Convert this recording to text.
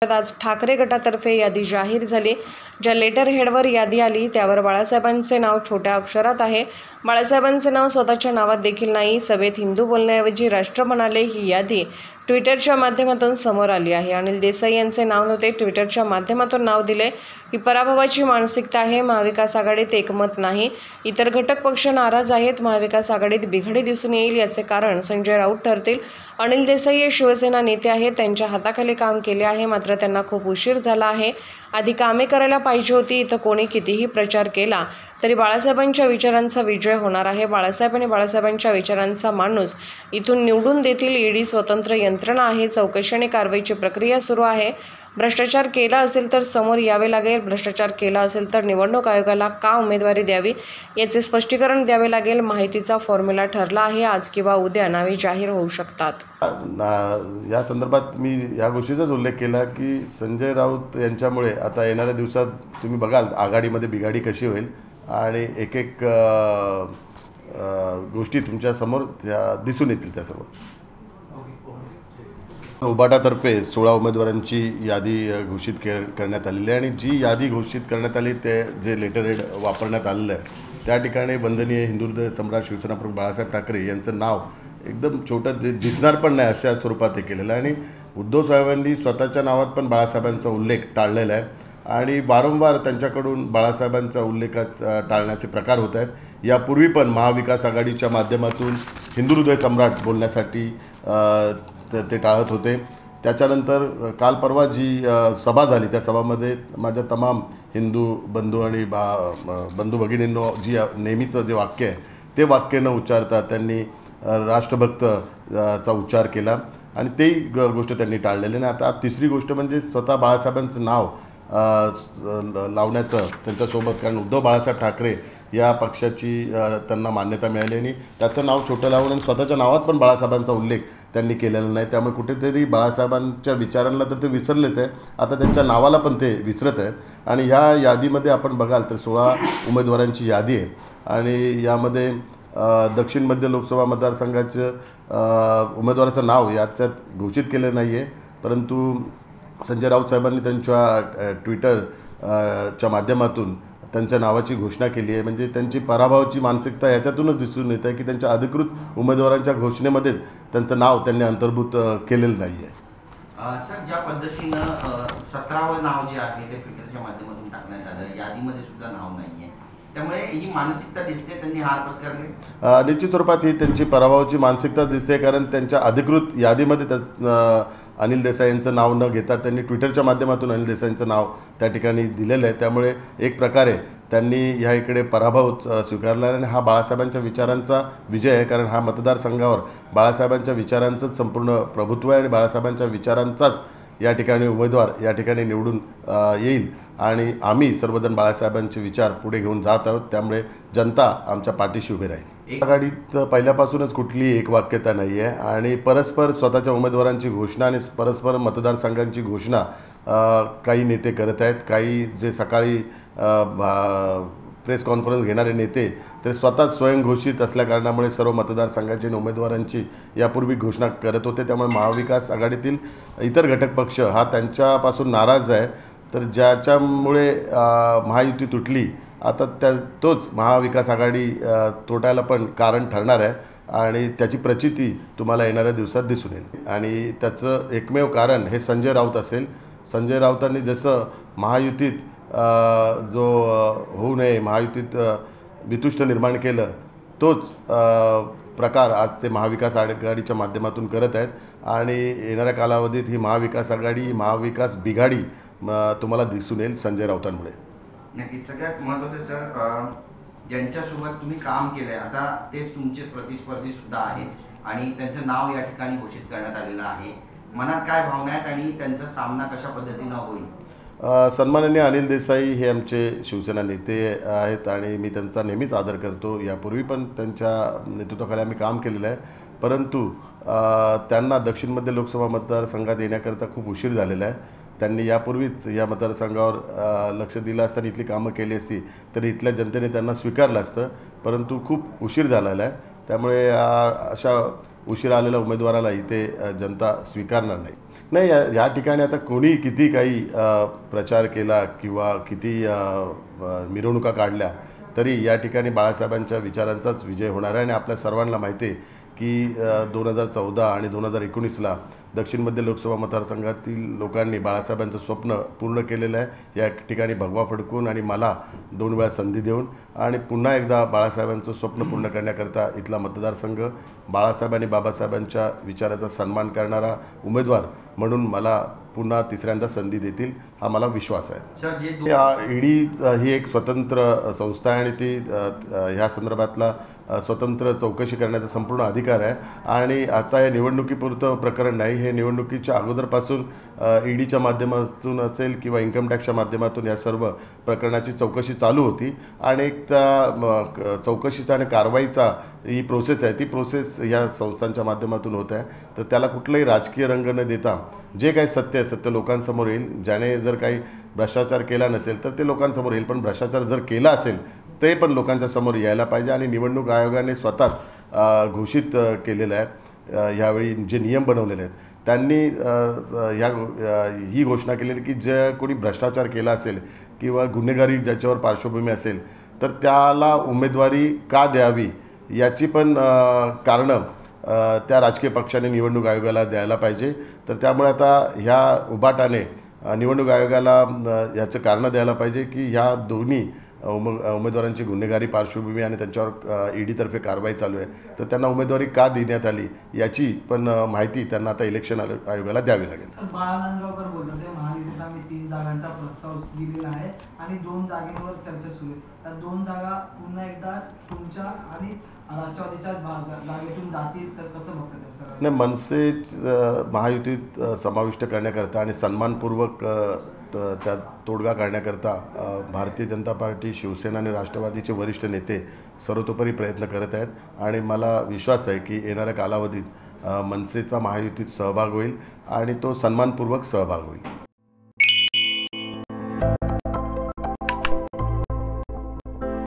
आज ठाकरे गटातर्फे यादी जाहीर झाली। ज्या लेटर हेडवर यादी आली त्यावर बाळासाहेबांचे नाव छोट्या अक्षरात आहे। बाळासाहेबांचे नाव स्वतःच्या नावात देखील नाही। सभेत हिंदू बोलण्याऐवजी राष्ट्र म्हणाले। ही यादी ट्विटरच्या माध्यमातून समोर आली आहे। अनिल देसाई यांचे नाव नव्हते, ट्विटरच्या माध्यमातून नाव दिले। ही पराभवाची मानसिकता आहे। महाविकास आघाडीत एकमत नाही, इतर घटक पक्ष नाराज आहेत। महाविकास आघाडीत बिघाडी दिसून येईल याचे कारण संजय राऊत ठरतील। अनिल देसाई हे शिवसेना नेते आहेत, त्यांच्या हाताखाली काम केले आहे, मात्र त्यांना खूप उशीर झाला आहे। आधी कामे करायला पाहिजे होती। इथं कोणी कितीही प्रचार केला तरी बाळासाहेबांच्या विचारांचा विजय होणार आहे। बाळासाहेब आणि बाळासाहेबांच्या विचारांचा माणूस इथून निवडून देतील। ईडी स्वतंत्र यंत्रणा आहे, चौकशी आणि कारवाईची प्रक्रिया सुरू आहे। भ्रष्टाचार केला असेल तर समोर यावे लागेल। भ्रष्टाचार केला असेल तर निवडणूक आयोगाला का उमेदवारी द्यावी याचे स्पष्टीकरण द्यावे लागेल। माहितीचा फॉर्म्युला ठरला आहे। आज किंवा उद्या नावे जाहीर होऊ शकतात। या संदर्भात मी या गोष्टीचाच उल्लेख केला की संजय राऊत यांच्यामुळे आता येणाऱ्या दिवसात तुम्ही बघाल आघाडीमध्ये बिघाडी कशी होईल आणि एक एक गोष्टी तुमच्या समोर दिसून येतील। त्या सर्व उबाटातर्फे 16 उमेदवारांची यादी घोषित करण्यात आलेली आहे आणि जी यादी घोषित करण्यात आली ते जे लेटर हेड वापरण्यात आलेलं आहे त्या ठिकाणी वंदनीय हिंदुहृदय सम्राट शिवसेना प्रमुख बाळासाहेब ठाकरे यांचं नाव एकदम छोटं दिसणार पण नाही अशा स्वरूपात हे केलेलं आहे। आणि उद्धव साहेबांनी स्वतःच्या नावात पण बाळासाहेबांचा उल्लेख टाळलेला आहे आणि वारंवार त्यांच्याकडून बाळासाहेबांचा उल्लेख टाळण्याचे प्रकार होत आहेत। यापूर्वी पण महाविकास आघाडीच्या माध्यमातून हिंदुहृदय सम्राट बोलण्यासाठी ते टाळत होते। त्याच्यानंतर काल परवा जी सभा झाली त्या सभामध्ये माझ्या तमाम हिंदू बंधू आणि बंधू भगिनींनो जी नेहमीचं जे वाक्य आहे ते वाक्य न उच्चारता त्यांनी राष्ट्रभक्त चा उच्चार केला आणि तेही गोष्ट त्यांनी टाळलेली नाही। आता तिसरी गोष्ट म्हणजे स्वतः बाळासाहेबांचं नाव लावण्याचं त्यांच्यासोबत, कारण उद्धव बाळासाहेब ठाकरे या पक्षाची त्यांना मान्यता मिळाली आणि त्याचं नाव छोटं लावून आणि स्वतःच्या नावात पण बाळासाहेबांचा उल्लेख त्यांनी केलेला नाही। त्यामुळे कुठेतरी बाळासाहेबांच्या विचारांना तर ते विसरलेच आहे, आता त्यांच्या नावाला पण ते विसरत आहेत। आणि ह्या यादीमध्ये आपण बघाल तर 16 उमेदवारांची यादी आहे आणि यामध्ये दक्षिण मध्य लोकसभा मतदारसंघाचं उमेदवाराचं नाव याच्यात घोषित केलं नाही आहे, परंतु संजय राऊत साहेबांनी त्यांच्या ट्विटरच्या माध्यमातून त्यांच्या नावाची घोषणा केली आहे। म्हणजे त्यांची पराभवाची मानसिकता याच्यातूनच दिसून येत आहे की त्यांच्या अधिकृत उमेदवारांच्या घोषणेमध्ये त्यांचं नाव त्यांनी अंतर्भूत केलेलं नाही आहे। सर, ज्या पद्धतीनं 17वं नाव जे आहे ते ट्विटरच्या माध्यमातून टाकण्यात आलं, यादीमध्ये सुद्धा नाव नाही आहे, त्यामुळे ही मानसिकता दिसते त्यांनी हार पत्करली। निश्चित स्वरूपात ही त्यांची पराभवाची मानसिकता दिसते, कारण त्यांच्या अधिकृत यादीमध्ये अनिल देसाई यांचं नाव न घेता त्यांनी ट्विटरच्या माध्यमातून अनिल देसाईंचं नाव त्या ठिकाणी दिलेलं आहे। त्यामुळे एक प्रकारे त्यांनी ह्या इकडे पराभव स्वीकारला आणि हा बाळासाहेबांच्या विचारांचा विजय आहे, कारण हा मतदारसंघावर बाळासाहेबांच्या विचारांचंच संपूर्ण प्रभुत्व आहे आणि बाळासाहेबांच्या विचारांचाच या ठिकाणी उमेदवार या ठिकाणी निवडून येईल आणि आम्ही सर्वजण बाळासाहेबांचे विचार पुढे घेऊन जात आहोत। त्यामुळे जनता आमच्या पाठीशी उभी राहील। आघाडीत पहिल्यापासूनच कुठली एकवाक्यता नाही आहे आणि परस्पर स्वतःच्या उमेदवारांची घोषणा आणि परस्पर मतदारसंघांची घोषणा काही नेते करत आहेत। काही जे सकाळी प्रेस कॉन्फरन्स घेणारे नेते ते स्वतः स्वयंघोषित असल्याकारणामुळे सर्व मतदारसंघाची आणि उमेदवारांची यापूर्वी घोषणा करत होते। त्यामुळे महाविकास आघाडीतील इतर घटक पक्ष हा त्यांच्यापासून नाराज आहे, तर ज्याच्यामुळे महायुती तुटली आता तोच महाविकास आघाडी तोटायला पण कारण ठरणार आहे आणि त्याची प्रचिती तुम्हाला येणाऱ्या दिवसात दिसून येईल आणि त्याचं एकमेव कारण हे संजय राऊत असेल। संजय राऊतांनी जसं महायुतीत जो होऊ नये, महायुतीत वितुष्ट निर्माण केलं, तोच प्रकार आज ते महाविकास आघाडीच्या माध्यमातून करत आहेत आणि येणाऱ्या कालावधीत ही महाविकास आघाडी, महाविकास बिघाडी तुम्हाला दिसून येईल संजय राऊतांमुळे। नक्की। सगळ्यात महत्त्वाचं सर, ज्यांच्यासोबत तुम्ही काम केलं आहे आता तेच तुमचे प्रतिस्पर्धी सुद्धा आहेत आणि त्यांचं नाव या ठिकाणी घोषित करण्यात आलेलं आहे, मनात काय भावना आहेत आणि त्यांचा सामना कशा पद्धतीनं होईल? सन्माननीय अनिल देसाई हे आमचे शिवसेना नेते आहेत आणि मी त्यांचा नेहमीच आदर करतो। यापूर्वी पण त्यांच्या नेतृत्वाखाली आम्ही काम केलेलं आहे, परंतु त्यांना दक्षिण मध्य लोकसभा मतदारसंघात येण्याकरता खूप उशीर झालेला आहे। त्यांनी यापूर्वीच या मतदारसंघावर लक्ष दिलं असतं आणि इथली कामं केली असती तरी इथल्या जनतेने त्यांना स्वीकारलं असतं, परंतु खूप उशीर झालेला आहे। त्यामुळे अशा उशीर आलेल्या उमेदवाराला इथे जनता स्वीकारणार नाही। नाही, या ठिकाणी आता कोणी किती काही प्रचार केला किंवा किती मिरवणुका काढल्या तरी या ठिकाणी बाळासाहेबांच्या विचारांचाच विजय होणार आहे. आणि आपल्या सर्वांना माहिती आहे की 2014 आणि 2019ला दक्षिण मध्य लोकसभा मतदारसंघातील लोकांनी बाळासाहेबांचं स्वप्न पूर्ण केलेलं आहे. या ठिकाणी भगवा फडकून आणि मला 2 वेळा संधी देऊन आणि पुन्हा एकदा बाळासाहेबांचं स्वप्न पूर्ण करण्याकरता इथला मतदारसंघ बाळासाहेब आणि बाबासाहेबांच्या विचाराचा सन्मान करणारा उमेदवार म्हणून मला पुन्हा तिसऱ्यांदा संधी देतील, हा मला विश्वास आहे. सर, जे ईडी ही एक स्वतंत्र संस्था आहे आणि ती ह्या संदर्भातला स्वतंत्र चौकशी करण्याचा संपूर्ण अधिकार आहे. आणि आता या निवडणुकीपुरतं प्रकरण नाही, हे निवडणुकीच्या अगोदरपासून ईडीच्या माध्यमातून असेल किंवा इन्कम टॅक्सच्या माध्यमातून या सर्व प्रकरणाची चौकशी चालू होती. आणि त्या चौकशीचा आणि कारवाईचा ही प्रोसेस आहे, ती प्रोसेस या संस्थांच्या माध्यमातून होत आहे. तर त्याला कुठलाही राजकीय रंग न देता जे काही सत्य आहे सत्य लोकांसमोर येईल. ज्याने जर काही भ्रष्टाचार केला नसेल तर ते लोकांसमोर येईल, पण भ्रष्टाचार जर केला असेल ते पण लोकांच्या समोर यायला पाहिजे. आणि निवडणूक आयोगाने स्वतःच घोषित केलेलं आहे, यावेळी जे नियम बनवलेले आहेत त्यांनी ही घोषणा केलेली की जे कोणी भ्रष्टाचार केला असेल किंवा गुन्हेगारी ज्याच्यावर पार्श्वभूमी असेल तर त्याला उमेदवारी का द्यावी याची पण कारणं त्या राजकीय पक्षाने निवडणूक आयोगाला द्यायला पाहिजे. तर त्यामुळे आता ह्या उभाटाने निवडणूक आयोगाला याचं कारणं द्यायला पाहिजे की ह्या दोन्ही उमेदवारांची गुन्हेगारी पार्श्वभूमी आणि त्यांच्यावर ईडीतर्फे कारवाई चालू आहे, तर त्यांना उमेदवारी का देण्यात आली याची पण माहिती त्यांना आता इलेक्शन आयोगाला द्यावी लागेल. बाळासाहेब बोलतात ते महायुतीला आम्ही 3 जागांचा प्रस्ताव दिलेला आहे आणि 2 जागेवर चर्चा सुरू आहे. त्या 2 जागा पुन्हा एकदा तुमच्या आणि राष्ट्रवादीच्या जागेतून जातील तर कसं बघतात सर? नाही, मनसे महायुतीत समाविष्ट करण्याकरता आणि सन्मानपूर्वक त्यात तोडगा काढण्याकरता भारतीय जनता पार्टी, शिवसेना आणि राष्ट्रवादीचे वरिष्ठ नेते सर्वतोपरी प्रयत्न करत आहेत. आणि मला विश्वास आहे की येणाऱ्या कालावधीत मनसेचा महायुतीत सहभाग होईल आणि तो सन्मानपूर्वक सहभाग होईल.